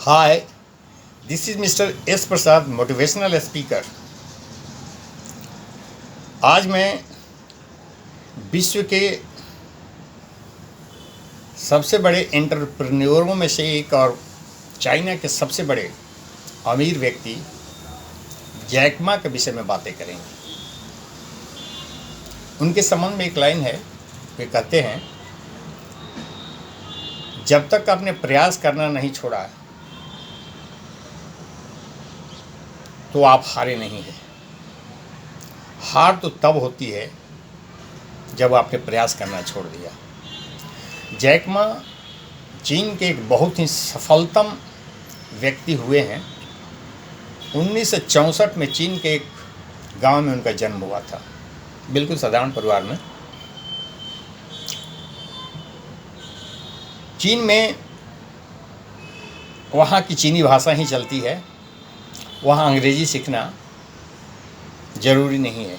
Hi, this is Mr. S. Prasad motivational speaker. आज मैं विश्व के सबसे बड़े एंटरप्रेन्योरों में से एक और चाइना के सबसे बड़े अमीर व्यक्ति जैक मा के विषय में बातें करेंगे। उनके संबंध में एक लाइन है, वे कहते हैं, जब तक आपने प्रयास करना नहीं छोड़ा तो आप हारे नहीं हैं। हार तो तब होती है जब आपने प्रयास करना छोड़ दिया। जैक मा चीन के एक बहुत ही सफलतम व्यक्ति हुए हैं। 1964 में चीन के एक गांव में उनका जन्म हुआ था, बिल्कुल साधारण परिवार में। चीन में वहाँ की चीनी भाषा ही चलती है, वहाँ अंग्रेजी सीखना ज़रूरी नहीं है,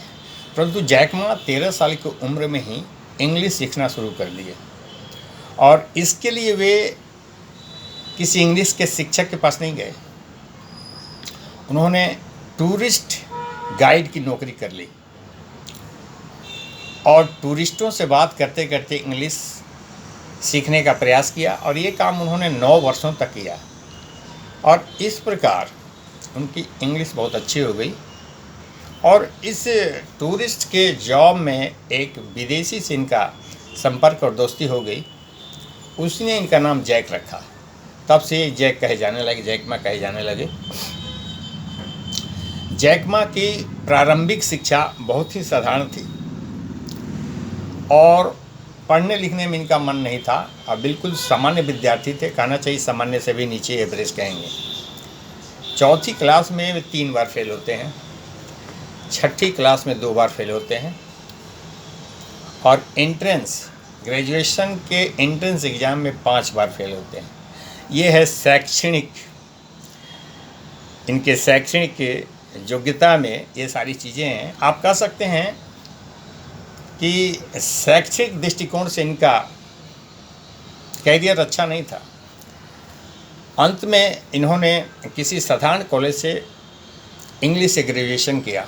परंतु जैक मा 13 साल की उम्र में ही इंग्लिश सीखना शुरू कर दिए और इसके लिए वे किसी इंग्लिश के शिक्षक के पास नहीं गए। उन्होंने टूरिस्ट गाइड की नौकरी कर ली और टूरिस्टों से बात करते करते इंग्लिश सीखने का प्रयास किया और ये काम उन्होंने 9 वर्षों तक किया और इस प्रकार उनकी इंग्लिश बहुत अच्छी हो गई। और इस टूरिस्ट के जॉब में एक विदेशी से इनका संपर्क और दोस्ती हो गई। उसने इनका नाम जैक रखा, तब से जैक कहे जाने लगे, जैक मा कहे जाने लगे। जैक मा की प्रारंभिक शिक्षा बहुत ही साधारण थी और पढ़ने लिखने में इनका मन नहीं था और बिल्कुल सामान्य विद्यार्थी थे, कहना चाहिए सामान्य से भी नीचे एवरेज कहेंगे। चौथी क्लास में वे 3 बार फेल होते हैं, छठी क्लास में 2 बार फेल होते हैं और ग्रेजुएशन के एंट्रेंस एग्ज़ाम में 5 बार फेल होते हैं। ये है इनके शैक्षणिक योग्यता में ये सारी चीज़ें हैं। आप कह सकते हैं कि शैक्षिक दृष्टिकोण से इनका कैरियर अच्छा नहीं था। अंत में इन्होंने किसी साधारण कॉलेज से इंग्लिश से ग्रेजुएशन किया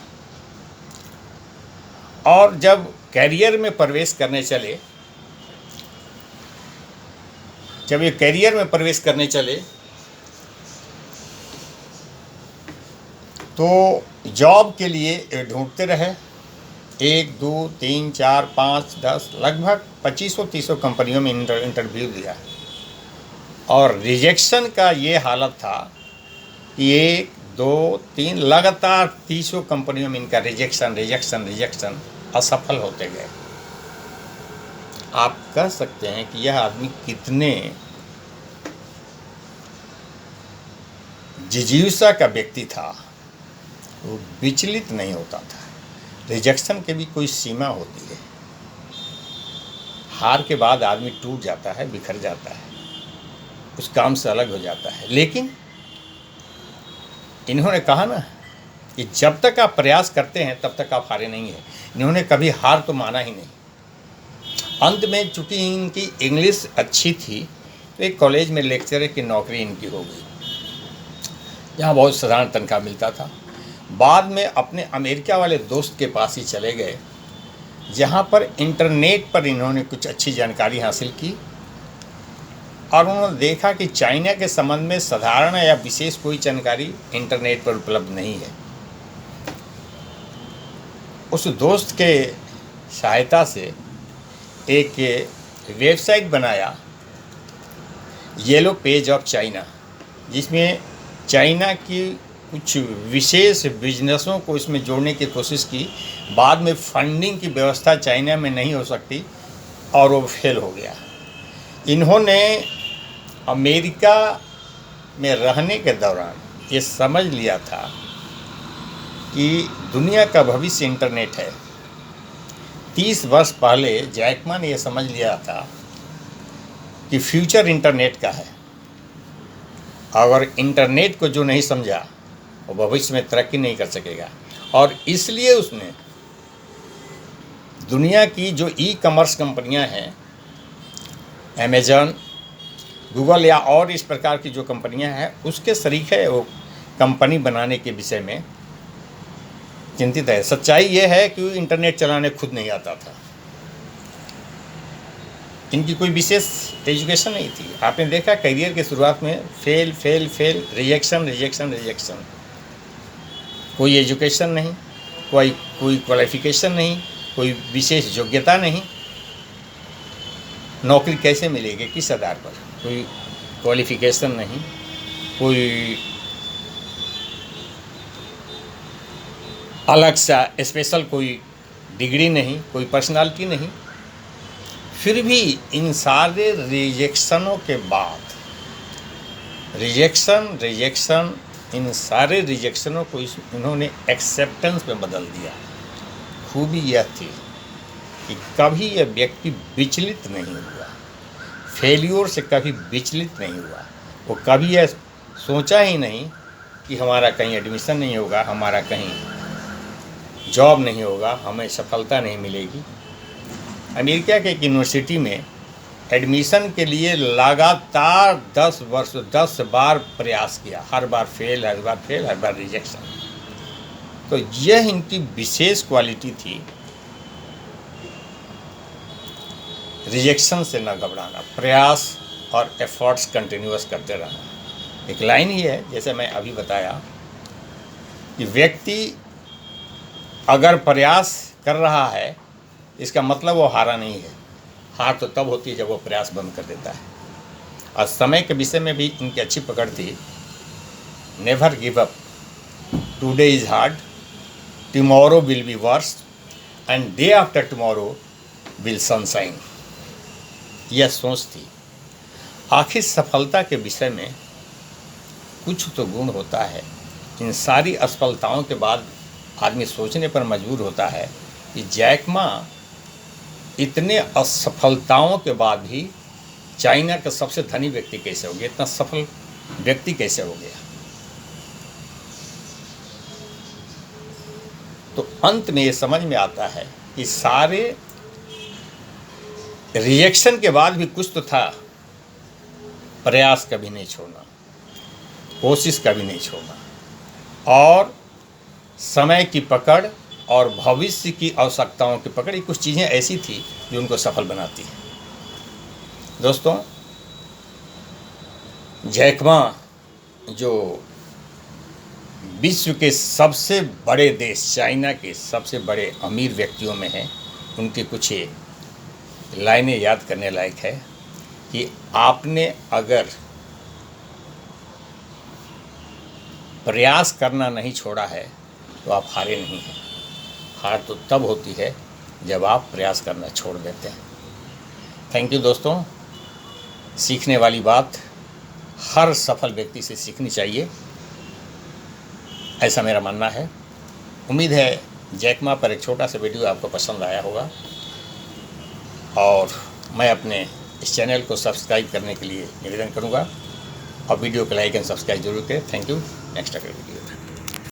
और जब कैरियर में प्रवेश करने चले तो जॉब के लिए ढूंढते रहे। 1, 2, 3, 4, 5, 10 लगभग 2500-30 कंपनियों में इंटरव्यू दिया और रिजेक्शन का ये हालत था कि 1, 2, 3 लगातार 30 कंपनियों में इनका रिजेक्शन असफल होते गए। आप कह सकते हैं कि यह आदमी कितने जिज्ञासा का व्यक्ति था, वो विचलित नहीं होता था। रिजेक्शन के भी कोई सीमा होती है। हार के बाद आदमी टूट जाता है, बिखर जाता है, उस काम से अलग हो जाता है। लेकिन इन्होंने कहा ना कि जब तक आप प्रयास करते हैं तब तक आप हारे नहीं हैं। इन्होंने कभी हार तो माना ही नहीं। अंत में चूँकि इनकी इंग्लिश अच्छी थी तो एक कॉलेज में लेक्चरर की नौकरी इनकी हो गई, जहाँ बहुत साधारण तनख्वाह मिलता था। बाद में अपने अमेरिका वाले दोस्त के पास ही चले गए, जहाँ पर इंटरनेट पर इन्होंने कुछ अच्छी जानकारी हासिल की और उन्होंने देखा कि चाइना के संबंध में साधारण या विशेष कोई जानकारी इंटरनेट पर उपलब्ध नहीं है। उस दोस्त के सहायता से एक वेबसाइट बनाया, येलो पेज ऑफ चाइना, जिसमें चाइना की कुछ विशेष बिजनेसों को इसमें जोड़ने की कोशिश की। बाद में फंडिंग की व्यवस्था चाइना में नहीं हो सकती और वो फेल हो गया। इन्होंने अमेरिका में रहने के दौरान ये समझ लिया था कि दुनिया का भविष्य इंटरनेट है। 30 वर्ष पहले जैक मा ने यह समझ लिया था कि फ्यूचर इंटरनेट का है। अगर इंटरनेट को जो नहीं समझा वो भविष्य में तरक्की नहीं कर सकेगा और इसलिए उसने दुनिया की जो ई कॉमर्स कंपनियां हैं, अमेज़न, गूगल या और इस प्रकार की जो कंपनियां हैं उसके शरीक है वो कंपनी बनाने के विषय में चिंतित है। सच्चाई ये है कि इंटरनेट चलाने खुद नहीं आता था, इनकी कोई विशेष एजुकेशन नहीं थी। आपने देखा करियर के शुरुआत में fail fail fail, rejection rejection rejection, कोई एजुकेशन नहीं, कोई क्वालिफिकेशन नहीं, कोई विशेष योग्यता नहीं। नौकरी कैसे मिलेगी, किस आधार पर? कोई क्वालिफिकेशन नहीं, कोई अलग सा स्पेशल कोई डिग्री नहीं, कोई पर्सनालिटी नहीं। फिर भी इन सारे रिजेक्शनों के बाद रिजेक्शन इन सारे रिजेक्शनों को इन्होंने एक्सेप्टेंस में बदल दिया। खूबी यह थी कि कभी यह व्यक्ति विचलित नहीं हुआ, फेल्योर से कभी विचलित नहीं हुआ। वो कभी यह सोचा ही नहीं कि हमारा कहीं एडमिशन नहीं होगा, हमारा कहीं जॉब नहीं होगा, हमें सफलता नहीं मिलेगी। अमेरिका के एक यूनिवर्सिटी में एडमिशन के लिए लगातार 10 बार प्रयास किया, हर बार फेल, हर बार रिजेक्शन। तो यह इनकी विशेष क्वालिटी थी, रिजेक्शन से न घबराना, प्रयास और एफर्ट्स कंटिन्यूअस करते रहना। एक लाइन ही है, जैसे मैं अभी बताया, कि व्यक्ति अगर प्रयास कर रहा है इसका मतलब वो हारा नहीं है। हार तो तब होती है जब वो प्रयास बंद कर देता है। और समय के विषय में भी इनकी अच्छी पकड़ थी। Never give up, today is hard, tomorrow will be verse and day after tomorrow will sunshine. यह सोच थी। आखिर सफलता के विषय में कुछ तो गुण होता है। इन सारी असफलताओं के बाद आदमी सोचने पर मजबूर होता है कि जैक मा इतने असफलताओं के बाद भी चाइना का सबसे धनी व्यक्ति कैसे हो गया, इतना सफल व्यक्ति कैसे हो गया। तो अंत में ये समझ में आता है कि सारे रिएक्शन के बाद भी कुछ तो था। प्रयास कभी नहीं छोड़ना, कोशिश कभी नहीं छोड़ना, और समय की पकड़ और भविष्य की आवश्यकताओं की पकड़, ये कुछ चीज़ें ऐसी थी जो उनको सफल बनाती हैं। दोस्तों, जैक मा जो विश्व के सबसे बड़े देश चाइना के सबसे बड़े अमीर व्यक्तियों में हैं, उनकी कुछ लाइनें याद करने लायक है कि आपने अगर प्रयास करना नहीं छोड़ा है तो आप हारे नहीं हैं। हार तो तब होती है जब आप प्रयास करना छोड़ देते हैं। थैंक यू दोस्तों। सीखने वाली बात हर सफल व्यक्ति से सीखनी चाहिए, ऐसा मेरा मानना है। उम्मीद है जैक मा पर एक छोटा सा वीडियो आपको पसंद आया होगा, और मैं अपने इस चैनल को सब्सक्राइब करने के लिए निवेदन करूंगा, और वीडियो को लाइक एंड सब्सक्राइब जरूर करें। Thank you. Next video.